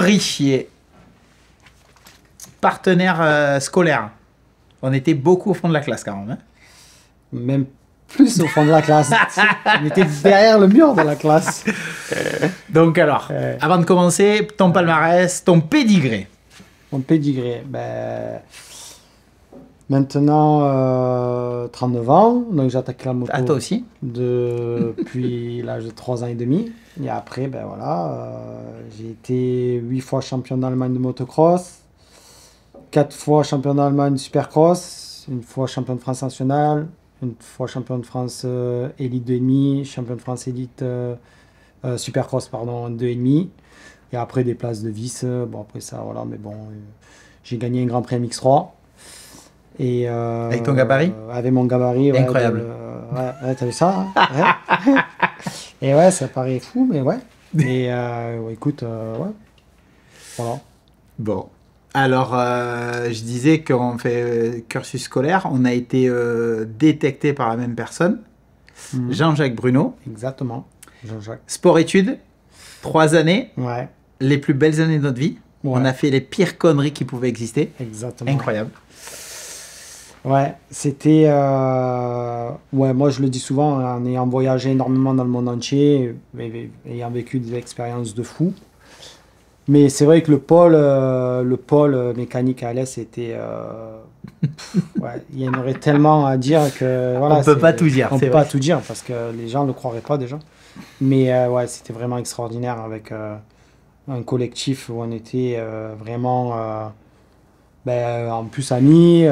Richier, partenaire scolaire. On était beaucoup au fond de la classe quand même. Hein. Même plus au fond de la classe. On était derrière le mur de la classe. Donc alors, avant de commencer, ton palmarès, ton pédigré. Mon pédigré, ben... Maintenant, 39 ans, donc j'attaque la moto. À toi aussi. Depuis l'âge de 3 ans et demi. Et après, ben voilà, j'ai été 8 fois champion d'Allemagne de motocross, 4 fois champion d'Allemagne de supercross, une fois champion de France nationale, une fois champion de France élite 2,5, champion de France élite supercross, pardon, 2,5. Et après, des places de vice. Bon, après ça, voilà, mais bon, j'ai gagné un Grand Prix MX3. Et avec ton gabarit? Avec mon gabarit, ouais. Incroyable. Ouais, t'as vu ça, hein? Ouais. Et ouais, ça paraît fou, mais ouais. Et ouais, écoute, ouais. Voilà. Bon. Alors, je disais qu'on fait cursus scolaire. On a été détecté par la même personne. Jean-Jacques Bruno. Exactement. Jean-Jacques. Sport-études. 3 années. Ouais. Les plus belles années de notre vie. Ouais. On a fait les pires conneries qui pouvaient exister. Exactement. Incroyable. Ouais, c'était... Ouais, moi je le dis souvent, en ayant voyagé énormément dans le monde entier, ayant vécu des expériences de fou. Mais c'est vrai que le pôle mécanique à l'Est, c'était... Ouais, il y en aurait tellement à dire que... Voilà, on peut pas tout dire. On peut pas tout dire parce que les gens ne le croiraient pas déjà. Mais ouais, c'était vraiment extraordinaire avec un collectif où on était vraiment... en plus amis,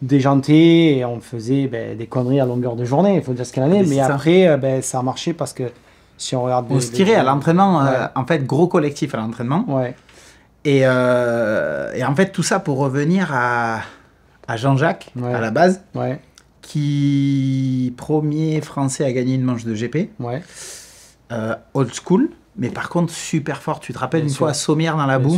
déjantés, et on faisait des conneries à longueur de journée, il faut dire ce qu'il en est. Mais après, ça a marché parce que si on regarde... On se tirait à l'entraînement, en fait, gros collectif à l'entraînement. Ouais. Et en fait, tout ça pour revenir à Jean-Jacques, à la base, qui, premier français à gagner une manche de GP, old school. Mais par contre, super fort. Tu te rappelles une fois à Sommières dans la boue?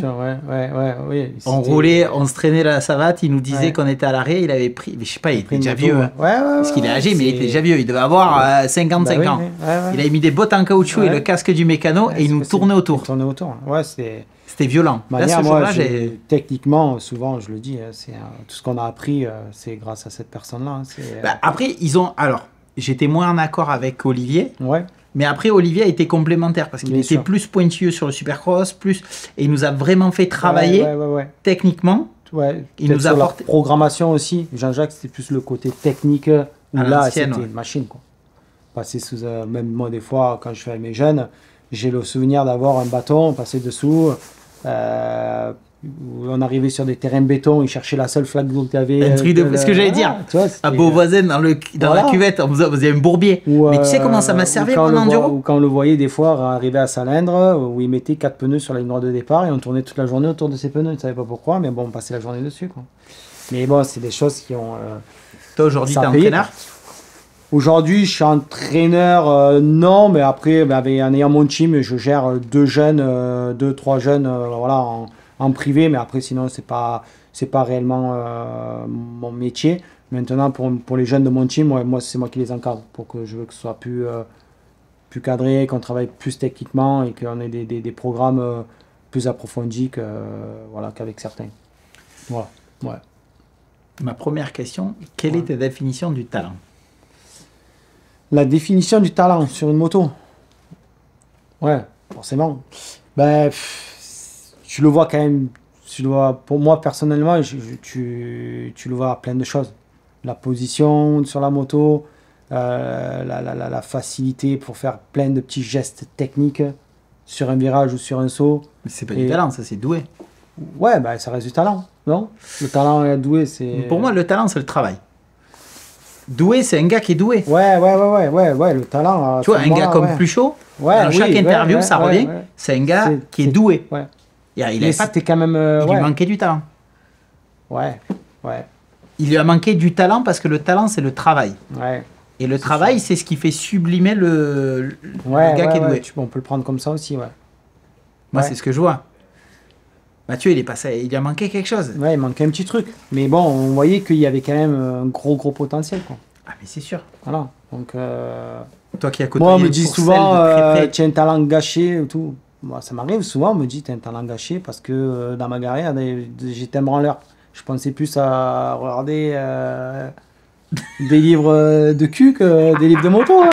Oui. On roulait, on se traînait la savate. Il nous disait qu'on était à l'arrêt. Il avait pris, je sais pas, il était déjà vieux. Parce qu'il est âgé, mais il était déjà vieux. Il devait avoir 55 ans. Il avait mis des bottes en caouchouc et le casque du mécano et il nous tournait autour. Ouais, c'était violent. Là, ce jour-là, techniquement, souvent, je le dis, tout ce qu'on a appris, c'est grâce à cette personne-là. Après, alors, j'étais moins en accord avec Olivier. Ouais. Mais après, Olivier a été complémentaire parce qu'il était plus pointilleux sur le supercross, et il nous a vraiment fait travailler techniquement. Ouais, il nous a apporté la programmation aussi. Jean-Jacques, c'était plus le côté technique où là, c'était une machine, quoi. Passer sous, même moi, des fois, quand je fais avec mes jeunes, j'ai le souvenir d'avoir un bâton, passer dessous. On arrivait sur des terrains de béton, ils cherchaient la seule flaque d'eau qu'il y avait. Un truc de... Ce que j'allais dire, à Beauvoisin, dans la cuvette, on faisait un bourbier. Mais tu sais comment ça m'a servi pour l'enduro? Ou quand on le voyait des fois arriver à Salindre, où il mettait 4 pneus sur la ligne droite de départ et on tournait toute la journée autour de ces pneus. Il ne savait pas pourquoi, mais bon, on passait la journée dessus, quoi. Mais bon, c'est des choses qui ont... Toi, aujourd'hui, tu es entraîneur? Aujourd'hui, je suis entraîneur, non, mais après, en ayant mon team, je gère 2 jeunes, 2-3 jeunes, voilà, en privé, mais après, sinon, c'est pas réellement mon métier. Maintenant, pour les jeunes de mon team, moi, c'est moi qui les encadre, pour que je veux que ce soit plus cadré, qu'on travaille plus techniquement et qu'on ait des programmes plus approfondis qu'avec certains. Voilà, ouais. Ma première question, quelle est ta définition du talent? La définition du talent sur une moto? Ouais, forcément. Tu le vois quand même, pour moi personnellement, tu le vois à plein de choses. La position sur la moto, la facilité pour faire plein de petits gestes techniques sur un virage ou sur un saut. Mais c'est pas du talent, ça, c'est doué. Ouais, ça reste du talent, non? Le talent et doué, c'est... Pour moi, le talent, c'est le travail. Doué, c'est un gars qui est doué. Ouais, le talent... Tu vois, un gars comme Pluchot, dans chaque interview, ça revient, c'est un gars qui est doué. Ouais. Quand même, il lui manquait du talent. Ouais. Il lui a manqué du talent parce que le talent, c'est le travail. Ouais. Et le travail, c'est ce qui fait sublimer le gars qui est doué. On peut le prendre comme ça aussi, ouais. Moi, c'est ce que je vois. Mathieu, il lui a manqué quelque chose. Ouais, il manquait un petit truc. Mais bon, on voyait qu'il y avait quand même un gros potentiel, quoi. Ah, mais c'est sûr. Voilà. Donc, toi qui as côtoyé, moi, on me dit souvent, tu as un talent gâché et tout. moi, ça m'arrive souvent, on me dit, t'as un talent gâché parce que dans ma carrière, j'étais un branleur. Je pensais plus à regarder des livres de cul que des livres de moto. Hein.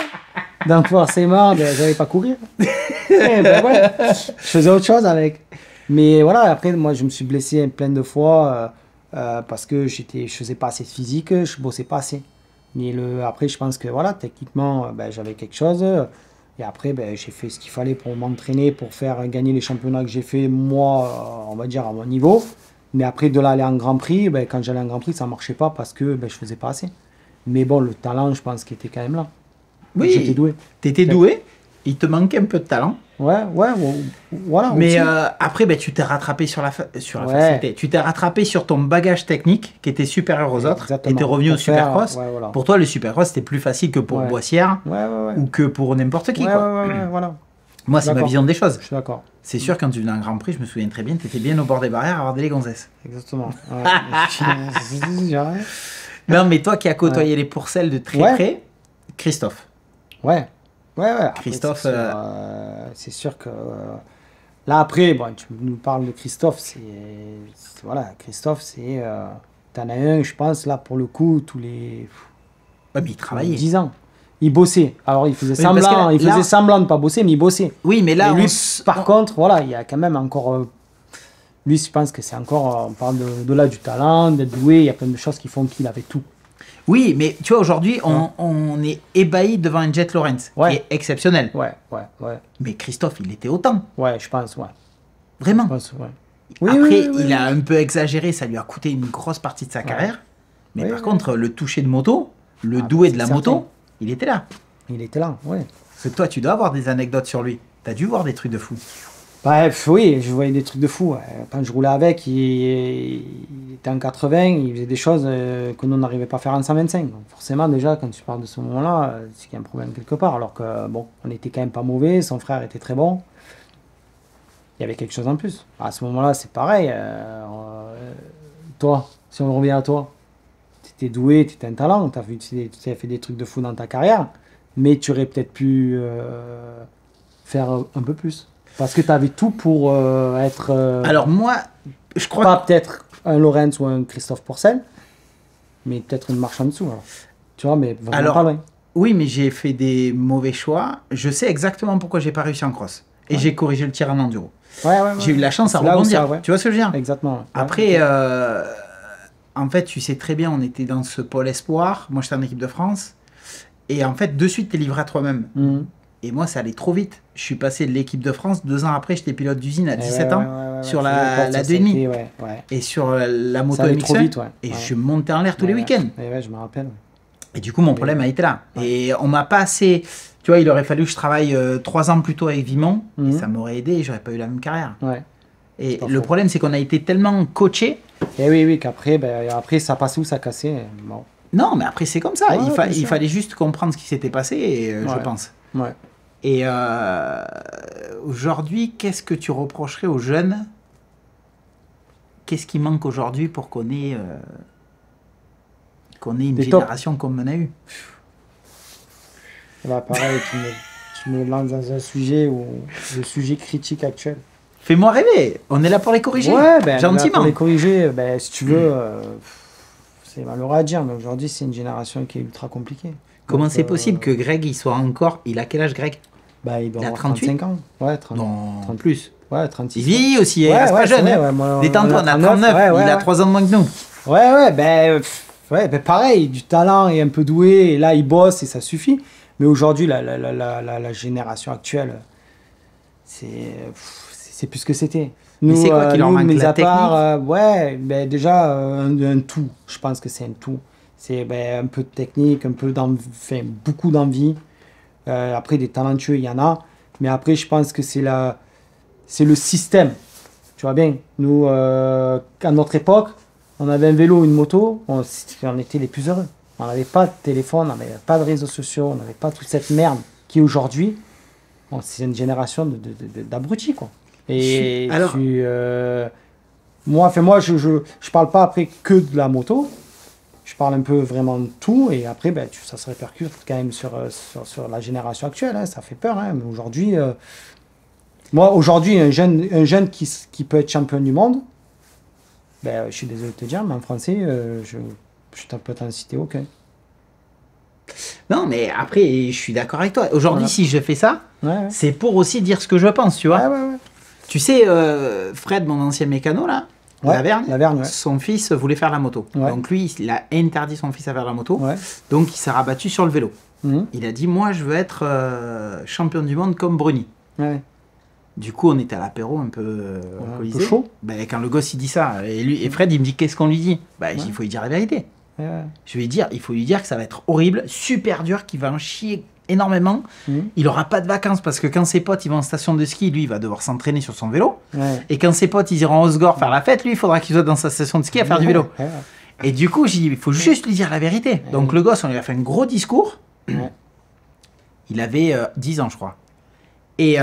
Donc forcément, j'allais pas courir. Ouais, je faisais autre chose avec. Mais voilà, après, moi, je me suis blessé plein de fois parce que je faisais pas assez de physique, je bossais pas assez. Mais après, je pense que voilà, techniquement, j'avais quelque chose. Et après, j'ai fait ce qu'il fallait pour m'entraîner, pour faire gagner les championnats que j'ai fait, moi, on va dire, à mon niveau. Mais après, de là aller en Grand Prix, quand j'allais en Grand Prix, ça ne marchait pas parce que je faisais pas assez. Mais bon, le talent, je pense qu'il était quand même là. Oui, j'étais doué. Tu étais doué, il te manquait un peu de talent. Ouais, voilà. Mais après, tu t'es rattrapé sur la facilité. Tu t'es rattrapé sur ton bagage technique qui était supérieur aux autres. Et tu es revenu au Supercross. Voilà. Pour toi, le Supercross, c'était plus facile que pour Boissière ou que pour n'importe qui. Voilà. Moi, c'est ma vision des choses. Je suis d'accord. C'est sûr, quand tu venais en Grand Prix, je me souviens très bien, tu étais bien au bord des barrières à regarder les gonzesses. Exactement. Non, mais toi qui as côtoyé les pourcelles de très près, Christophe. Ouais. Après, Christophe. C'est sûr que. Là, après, tu nous parles de Christophe. Christophe, c'est. T'en as un, je pense, là, pour le coup, tous les. Ouais, mais il travaillait. 10 ans. Il bossait. Alors, il faisait semblant. Il faisait semblant de ne pas bosser, mais il bossait. Oui, mais là. Et lui, par contre, voilà, il y a quand même encore. Lui, je pense que c'est encore. On parle de là du talent, d'être doué. Il y a plein de choses qui font qu'il avait tout. Oui, mais tu vois, aujourd'hui, on est ébahi devant un Jet Lawrence, qui est exceptionnel. Ouais. Mais Christophe, il était autant. Ouais, je pense, Vraiment. Je pense, Après, il a un peu exagéré, ça lui a coûté une grosse partie de sa carrière. Mais par contre, le toucher de moto, le doué de la moto, il était là. Il était là, ouais. Parce que toi, tu dois avoir des anecdotes sur lui. T'as dû voir des trucs de fou. Bref, oui, je voyais des trucs de fou. Quand je roulais avec, il était en 80, il faisait des choses que nous n'arrivait pas à faire en 125. Donc forcément, déjà, quand tu parles de ce moment-là, c'est qu'il y a un problème quelque part. Alors que, bon, on était quand même pas mauvais, son frère était très bon. Il y avait quelque chose en plus. À ce moment-là, c'est pareil. Toi, si on revient à toi, tu étais doué, tu étais un talent, tu as fait des trucs de fou dans ta carrière, mais tu aurais peut-être pu faire un peu plus. Parce que tu avais tout pour être... Alors moi, je crois... Pas peut-être un Lawrence ou un Christophe Pourcel, mais peut-être une marche en dessous. Alors. Tu vois, mais vraiment pas loin. Oui, mais j'ai fait des mauvais choix. Je sais exactement pourquoi j'ai pas réussi en cross. Et j'ai corrigé le tir en enduro. J'ai eu la chance à rebondir. Tu vois ce que je veux dire ? Exactement. Après, en fait, tu sais très bien, on était dans ce pôle espoir. Moi, j'étais en équipe de France. Et en fait, de suite, tu es livré à toi-même. Et moi, ça allait trop vite. Je suis passé de l'équipe de France. 2 ans après, j'étais pilote d'usine à 17 ans sur la 2,5. Et sur la moto MX1. Et je montais en l'air tous les week-ends. Je me rappelle. Et du coup, mon problème a été là. Et on m'a pas assez... Tu vois, il aurait fallu que je travaille 3 ans plus tôt avec Vimon. Et ça m'aurait aidé et j'aurais pas eu la même carrière. Et le problème, c'est qu'on a été tellement coachés. Et oui, qu'après, après, ça passait ou ça cassait. Bon. Non, mais après, c'est comme ça. Il fallait juste comprendre ce qui s'était passé, je pense. Et aujourd'hui, qu'est-ce que tu reprocherais aux jeunes ? Qu'est-ce qui manque aujourd'hui pour qu'on ait une génération comme on a eu ? Là, pareil, tu me lances dans un sujet, le sujet critique actuel. Fais-moi rêver, on est là pour les corriger. Gentiment. Pour les corriger, si tu veux, c'est malheureux à dire, mais aujourd'hui, c'est une génération qui est ultra compliquée. Comment c'est possible que Greg, il soit encore... Il a quel âge, Greg ? Il doit avoir 35 ans. Ouais, 30. Non, plus. Ouais, 36. Il vieillit aussi, reste pas jeune. Détends-toi, on a 39, il a 3 ans de moins que nous. Pareil, du talent et un peu doué, et là, il bosse et ça suffit. Mais aujourd'hui, la génération actuelle, c'est plus ce que c'était. Mais c'est quoi qui leur manque, la technique ? Déjà, un tout. Je pense que c'est un tout. C'est un peu de technique, un peu beaucoup d'envie. Après, des talentueux, il y en a. Mais après, je pense que c'est le système. Tu vois bien, nous, à notre époque, on avait un vélo, une moto, on était les plus heureux. On n'avait pas de téléphone, on n'avait pas de réseaux sociaux, on n'avait pas toute cette merde qui aujourd'hui, c'est une génération d'abrutis, quoi. Et alors, moi, je parle pas après que de la moto. Je parle un peu vraiment de tout, et après, ça se répercute quand même sur la génération actuelle. Hein, ça fait peur, hein, mais aujourd'hui, Moi, aujourd'hui, un jeune qui peut être champion du monde, ben, je suis désolé de te dire, mais en français, je peux t'en citer aucun. Non, mais après, je suis d'accord avec toi. Aujourd'hui, si je fais ça, c'est pour aussi dire ce que je pense, tu vois. Tu sais, Fred, mon ancien mécano, là, Laverne, son fils voulait faire la moto. Donc lui, il a interdit son fils à faire la moto. Donc il s'est rabattu sur le vélo. Il a dit, moi, je veux être champion du monde comme Bruni. Du coup, on était à l'apéro un peu un peu chaud. Ben, quand le gosse, il dit ça, et Fred, il me dit, qu'est-ce qu'on lui dit? Ben, il faut lui dire la vérité. Je vais dire, il faut lui dire que ça va être horrible, super dur, qu'il va en chier énormément. Il aura pas de vacances parce que quand ses potes ils vont en station de ski, lui il va devoir s'entraîner sur son vélo. Et quand ses potes ils iront au Osgore faire la fête, lui il faudra qu'il soit dans sa station de ski à faire du vélo. Et du coup j'ai dit il faut juste lui dire la vérité. Donc le gosse on lui a fait un gros discours. Il avait 10 ans je crois. Et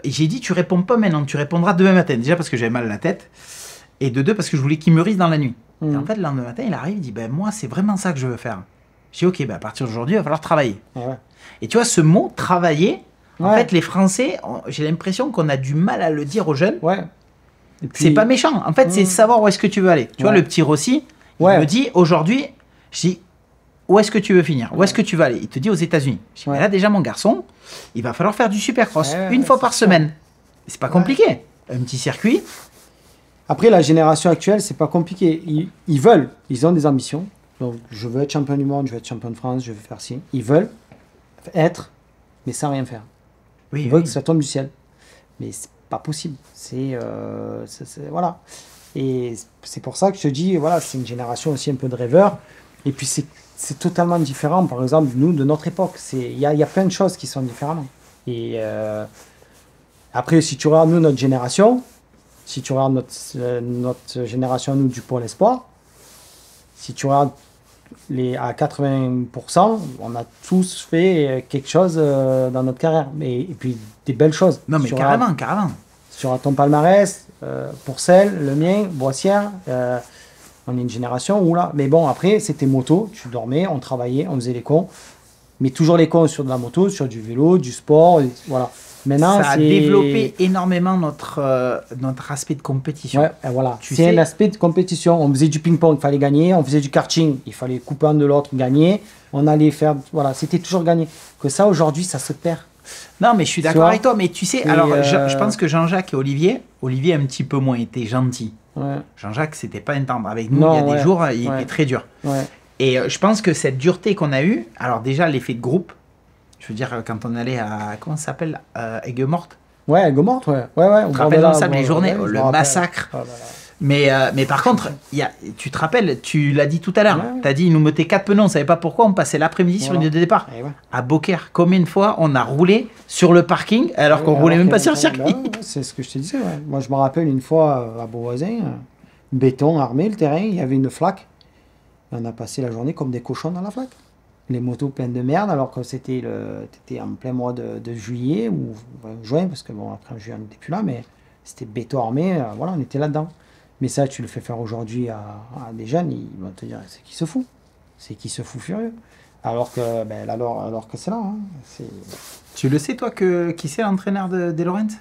j'ai dit tu réponds pas maintenant, tu répondras demain matin. Déjà parce que j'avais mal à la tête. Et de deux parce que je voulais qu'il me rise dans la nuit. Et en fait le lendemain matin il arrive, il dit ben moi c'est vraiment ça que je veux faire. J'ai dit, ok, bah à partir d'aujourd'hui, il va falloir travailler. Et tu vois, ce mot, travailler, en fait, les Français, j'ai l'impression qu'on a du mal à le dire aux jeunes. Et puis... C'est pas méchant. En fait, c'est savoir où est-ce que tu veux aller. Tu vois, le petit Rossi, il me dit, aujourd'hui, je dis, où est-ce que tu veux finir? Où est-ce que tu vas aller? Il te dit aux États-Unis. Je dis, mais là, déjà, mon garçon, il va falloir faire du supercross une fois par semaine. C'est pas compliqué. Un petit circuit. Après, la génération actuelle, c'est pas compliqué. Ils veulent, ils ont des ambitions. Donc, je veux être champion du monde, je veux être champion de France, je veux faire ci. Ils veulent être, mais sans rien faire. Ils veulent que ça tombe du ciel. Mais c'est pas possible. Voilà. Et c'est pour ça que je te dis, voilà, c'est une génération aussi un peu de rêveurs. Et puis, c'est totalement différent, par exemple, nous, de notre époque. Il y a plein de choses qui sont différentes. Et après, si tu regardes, nous, notre génération, si tu regardes notre génération, nous, du Pôle Espoir, si tu regardes à 80%, on a tous fait quelque chose dans notre carrière. Et puis des belles choses. Non, mais carrément. Sur ton palmarès, Pourcel, le mien, Boissière, on est une génération où là. Mais bon, après, c'était moto. Tu dormais, on travaillait, on faisait les cons. Mais toujours les cons sur de la moto, sur du vélo, du sport. Voilà. Maintenant, ça a développé énormément notre aspect de compétition. Voilà. C'est un aspect de compétition. On faisait du ping-pong, il fallait gagner. On faisait du karting, il fallait couper un de l'autre, gagner. On allait faire... Voilà, c'était toujours gagner. Que ça, aujourd'hui, ça se perd. Non, mais je suis d'accord avec toi. Mais tu sais, alors, je pense que Jean-Jacques et Olivier a un petit peu moins été gentil. Jean-Jacques, c'était pas un tendre. Avec nous, il y a des jours, il était très dur. Et je pense que cette dureté qu'on a eue, alors déjà, l'effet de groupe, je veux dire, quand on allait à... Comment ça s'appelle? Aigues-Mortes. Aigues-Mortes, Tu te rappelles dans les journées, le massacre. Mais par contre, tu te rappelles, tu l'as dit tout à l'heure, tu as dit, ils nous mettaient 4 pneus, on ne savait pas pourquoi, on passait l'après-midi sur une ligne de départ. À Beaucaire, combien de fois on a roulé sur le parking alors qu'on ne roulait même pas sur le circuit? C'est ce que je te disais. Moi, je me rappelle une fois à Beauvoisin, béton armé, le terrain, il y avait une flaque. On a passé la journée comme des cochons dans la flaque. Les motos pleines de merde, alors que c'était en plein mois de juillet ou juin, parce que bon, après en juillet on n'était plus là, mais c'était béton armé, voilà, on était là-dedans. Mais ça, tu le fais faire aujourd'hui à des jeunes, ils vont te dire, c'est qui se fout? C'est qui se fout furieux? Alors que, alors que c'est là. Hein, tu le sais, toi, qui c'est l'entraîneur des Lawrence?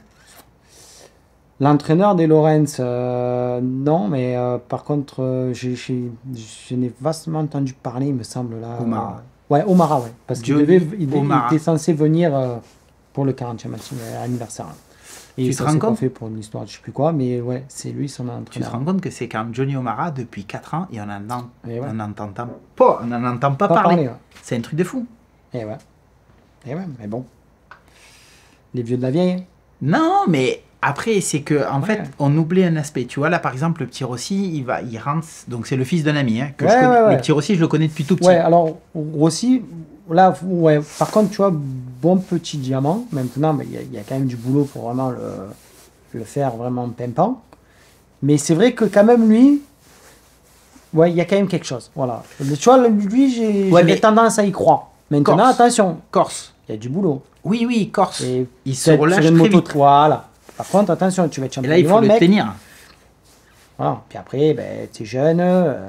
L'entraîneur des Lawrence, non, mais par contre, je n'ai vastement entendu parler, il me semble, là. Omara. Omara, parce qu'il était censé venir pour le 40e anniversaire. Et tu te rends compte? Fait pour une histoire, je ne sais plus quoi, mais ouais, c'est lui son entraîneur. Tu te rends compte que c'est quand même Johnny Omara depuis 4 ans et on n'en entend pas parler. C'est un truc de fou. Et ouais, mais bon. Les vieux de la vieille. Non, mais après, c'est que en fait, on oublie un aspect. Tu vois, là, par exemple, le petit Rossi, il rentre. Donc, c'est le fils d'un ami. Hein, Le petit Rossi, je le connais depuis tout petit. Alors, Rossi, là, par contre, tu vois, bon petit diamant. Maintenant, il y a quand même du boulot pour vraiment le faire vraiment pimpant. Mais c'est vrai que quand même, lui, il y a quand même quelque chose. Voilà. Tu vois, lui, j'ai tendance à y croire. Maintenant, attention. Corse. Il y a du boulot. Oui, Corse. Et il se relâche très vite. Voilà. Par contre, attention, tu vas être champion du monde. Et là, il faut le tenir. Voilà. Puis après, tu es jeune,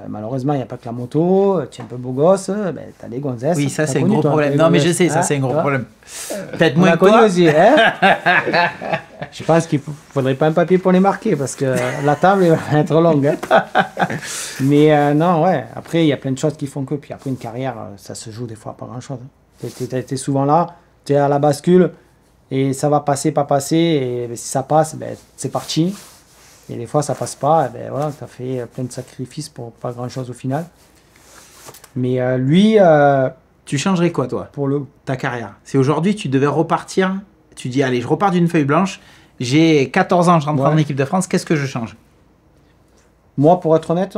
malheureusement, il n'y a pas que la moto, tu es un peu beau gosse, tu as des gonzesses. Oui, ça c'est un gros problème. Non, mais je sais, ça c'est un gros problème. Peut-être moins que toi. Aussi, hein. Je pense qu'il ne faudrait pas un papier pour les marquer, parce que la table va être longue. Hein. Mais non, ouais, après, il y a plein de choses qui font que. Puis après, une carrière, ça se joue des fois pas grand-chose. Tu es souvent là, tu es à la bascule, et ça va passer, pas passer, et si ça passe, c'est parti. Et des fois, ça passe pas, et voilà, tu as fait plein de sacrifices pour pas grand-chose au final. Mais lui... tu changerais quoi, toi, pour ta carrière? Si aujourd'hui, tu devais repartir, tu dis, allez, je repars d'une feuille blanche, j'ai 14 ans, je rentre en équipe de France, qu'est-ce que je change? Moi, pour être honnête,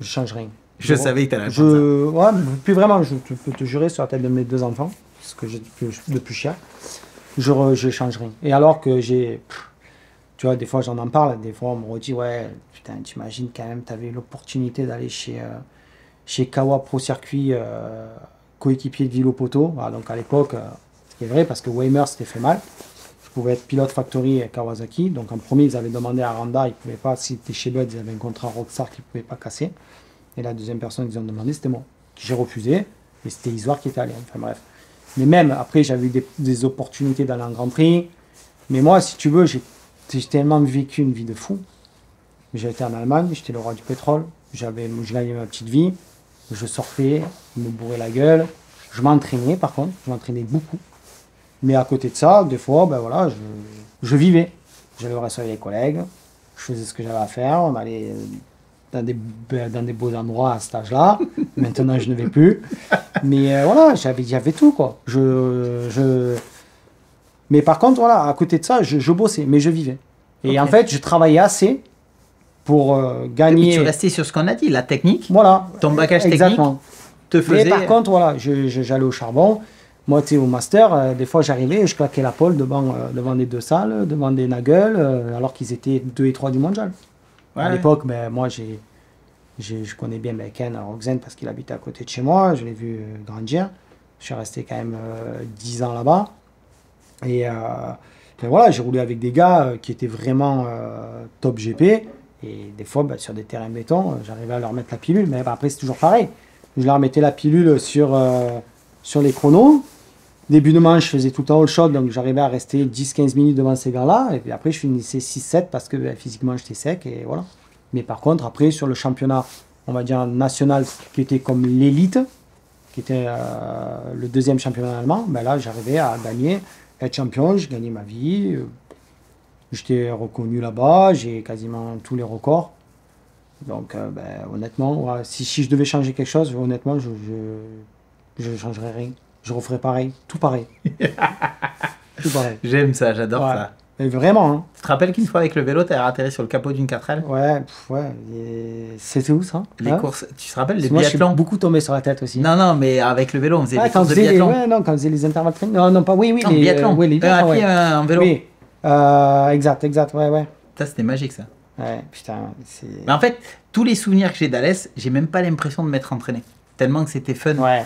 je change rien. Je savais que tu allais répondre ça. Ouais, puis vraiment, je peux te jurer sur la tête de mes 2 enfants, ce que j'ai de plus cher, je change rien. Et alors que j'ai... Tu vois, des fois, j'en parle. Des fois, on me redit, ouais, putain, t'imagines quand même, t'avais l'opportunité d'aller chez Kawa Pro Circuit, coéquipier de Vilo Poto. Voilà, donc à l'époque, ce qui est vrai, parce que Weimer s'était fait mal. Je pouvais être pilote factory Kawasaki. Donc en premier, ils avaient demandé à Randa, ils ne pouvaient pas, si c'était chez Bud, ils avaient un contrat Rockstar qu'ils ne pouvaient pas casser. Et la deuxième personne qu'ils ont demandé, c'était moi. J'ai refusé. Et c'était Isoire qui était allé. Enfin bref. Mais même, après, j'avais eu des opportunités d'aller en Grand Prix. Mais moi, si tu veux, j'ai tellement vécu une vie de fou. J'ai été en Allemagne, j'étais le roi du pétrole, je gagnais ma petite vie, je surfais, je me bourrais la gueule, je m'entraînais par contre, je m'entraînais beaucoup. Mais à côté de ça, des fois, voilà, je vivais. J'allais au resto avec les collègues, je faisais ce que j'avais à faire, on allait dans des beaux endroits à cet âge-là. Maintenant, je ne vais plus. Mais voilà, j'avais tout, quoi. Mais par contre, voilà, à côté de ça, je bossais, mais je vivais. Et en fait, je travaillais assez pour gagner... Mais tu restais sur ce qu'on a dit, la technique, voilà, ton bagage exactement. Technique te faisait... Mais par contre, voilà, j'allais au charbon. Moi, tu sais, au master, des fois, j'arrivais et je claquais la pole devant les 2 salles, devant des Nagel, alors qu'ils étaient 2 et 3 du mondial. Ouais. À l'époque, moi, je connais bien Ken Roxen parce qu'il habitait à côté de chez moi. Je l'ai vu grandir. Je suis resté quand même 10 ans là-bas. Et voilà, j'ai roulé avec des gars qui étaient vraiment top GP. Et des fois, sur des terrains béton, j'arrivais à leur mettre la pilule. Mais après, c'est toujours pareil. Je leur mettais la pilule sur les chronos. Début de manche, je faisais tout le temps all shot. Donc, j'arrivais à rester 10-15 minutes devant ces gars-là. Et puis après, je finissais 6-7 parce que physiquement, j'étais sec. Et voilà. Mais par contre, après, sur le championnat, on va dire national, qui était comme l'élite, qui était le 2e championnat allemand, là, j'arrivais à gagner. Être champion, j'ai gagné ma vie, j'étais reconnu là-bas, j'ai quasiment tous les records. Donc, honnêtement, voilà, si je devais changer quelque chose, honnêtement, je ne changerais rien. Je referais pareil, tout pareil. Tout pareil. J'aime ça, j'adore ça. Et vraiment. Hein. Tu te rappelles qu'une fois avec le vélo, tu as atterri sur le capot d'une 4L? Ouais. C'était où ça? Les courses, tu te rappelles les biathlons? Moi, je suis beaucoup tombé sur la tête aussi. Non, mais avec le vélo, on faisait des courses de biathlon. Quand on faisait les intervalles training. Non, pas oui. Non, biathlon. Oui, les biathlons, en vélo. Oui, exact, ouais. Ça, c'était magique, ça. Ouais, putain. Mais en fait, tous les souvenirs que j'ai d'Alès, j'ai même pas l'impression de m'être entraîné. Tellement que c'était fun. Ouais.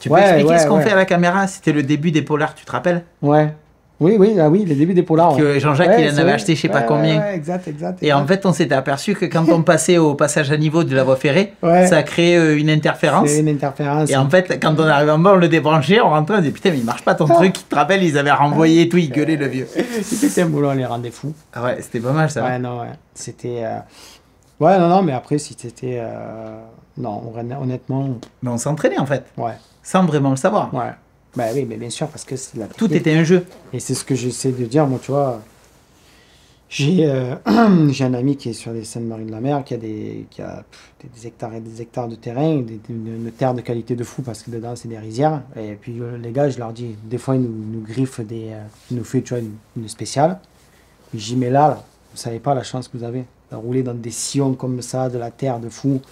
Tu peux expliquer ce qu'on fait à la caméra? C'était le début des Polars, tu te rappelles? Ouais. Oui, le début des Polars. Que Jean-Jacques, il en avait acheté je sais pas combien. Ouais, exact. Et en fait, on s'était aperçu que quand on passait au passage à niveau de la voie ferrée, ça créait une interférence. C'est une interférence. Et en fait, quand on arrivait en bas, on le débranchait, on rentrait, on disait putain, mais il marche pas ton truc. Tu te rappelles, ils avaient renvoyé et tout, ils gueulaient le vieux. C'était un boulot, on les rendait fous. Ah ouais, c'était pas mal ça. Ouais, non, ouais. C'était. Ouais, non, mais après, si c'était. Non, honnêtement. Mais on s'entraînait en fait. Ouais. Sans vraiment le savoir. Ouais. Oui, mais bien sûr, parce que c'est tout était un jeu. Et c'est ce que j'essaie de dire, moi, tu vois. J'ai un ami qui est sur les Seine-Marie de la Mer, qui a des hectares et des hectares de terrain, une terre de qualité de fou, parce que dedans, c'est des rizières. Et puis, les gars, je leur dis, des fois, ils nous griffent ils nous font, tu vois, une spéciale. Et j'y mets là, vous savez pas la chance que vous avez de rouler dans des sillons comme ça, de la terre de fou.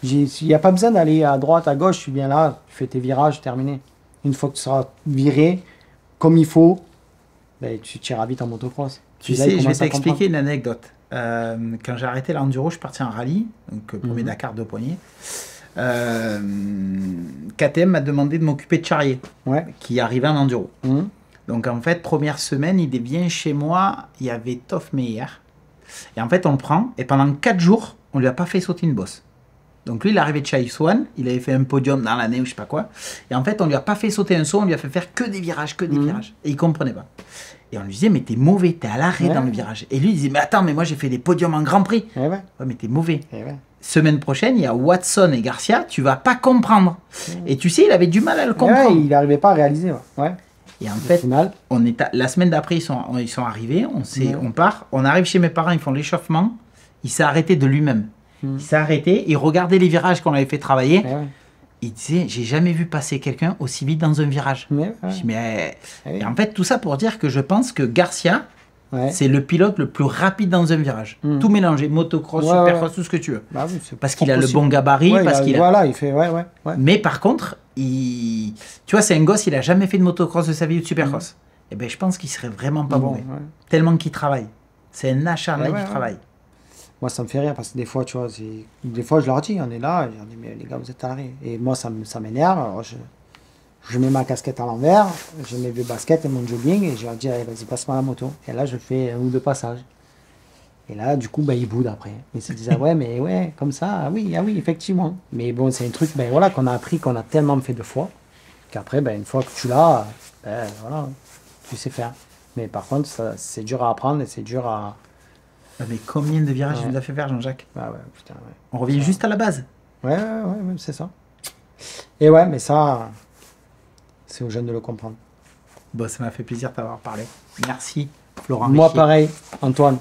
Il n'y a pas besoin d'aller à droite, à gauche, tu viens là, tu fais tes virages, terminé. Une fois que tu seras viré comme il faut, tu tireras vite en motocross. Tu sais, je vais t'expliquer une anecdote. Quand j'ai arrêté l'enduro, je suis parti en rallye, donc premier Dakar de poignée. KTM m'a demandé de m'occuper de Charrier, qui arrivait en enduro. Donc en fait, première semaine, il vient chez moi, il y avait Toff Meyer, Et en fait, on le prend, et pendant 4 jours, on lui a pas fait sauter une bosse. Donc lui, il est arrivé de chez Swan, il avait fait un podium dans l'année ou je sais pas quoi. Et en fait, on lui a pas fait sauter un saut, on lui a fait faire que des virages, Et il comprenait pas. Et on lui disait, mais t'es mauvais, t'es à l'arrêt dans le virage. Et lui, il disait, mais attends, mais moi j'ai fait des podiums en Grand Prix. Ouais, mais t'es mauvais. Semaine prochaine, il y a Watson et Garcia, tu vas pas comprendre. Et tu sais, il avait du mal à le comprendre. Il n'arrivait pas à réaliser. Et en fait, la semaine d'après, ils sont arrivés, on part, on arrive chez mes parents, ils font l'échauffement, il s'est arrêté de lui-même. Il s'est arrêté, il regardait les virages qu'on avait fait travailler. Il disait, j'ai jamais vu passer quelqu'un aussi vite dans un virage. Je dis, et en fait, tout ça pour dire que je pense que Garcia, c'est le pilote le plus rapide dans un virage. Tout mélangé, motocross, supercross, tout ce que tu veux. Parce qu'il a le bon gabarit. Il fait, Mais par contre, tu vois, c'est un gosse, il a jamais fait de motocross de sa vie ou de supercross. Et ben, je pense qu'il serait vraiment pas mauvais. Tellement qu'il travaille. C'est un acharné du travail. Moi, ça me fait rire parce que des fois, tu vois, des fois, je leur dis, on est là, je leur dis, mais les gars, vous êtes à l'arrêt. Et moi, ça m'énerve. Alors, je mets ma casquette à l'envers, je mets mes baskets et mon jogging, et je leur dis, allez, vas-y, passe-moi la moto. Et là, je fais 1 ou 2 passages. Et là, du coup, ils boudent après. Ils se disent, mais comme ça, ah oui, effectivement. Mais bon, c'est un truc, voilà, qu'on a appris, qu'on a tellement fait de fois, qu'après, une fois que tu l'as, voilà, tu sais faire. Mais par contre, c'est dur à apprendre et c'est dur à... Mais combien de virages il nous a fait faire, Jean-Jacques? Putain, On revient juste à la base. Ouais, c'est ça. Et mais ça, c'est aux jeunes de le comprendre. Bon, ça m'a fait plaisir de t'avoir parlé. Merci, Florent. Moi, pareil, Antoine.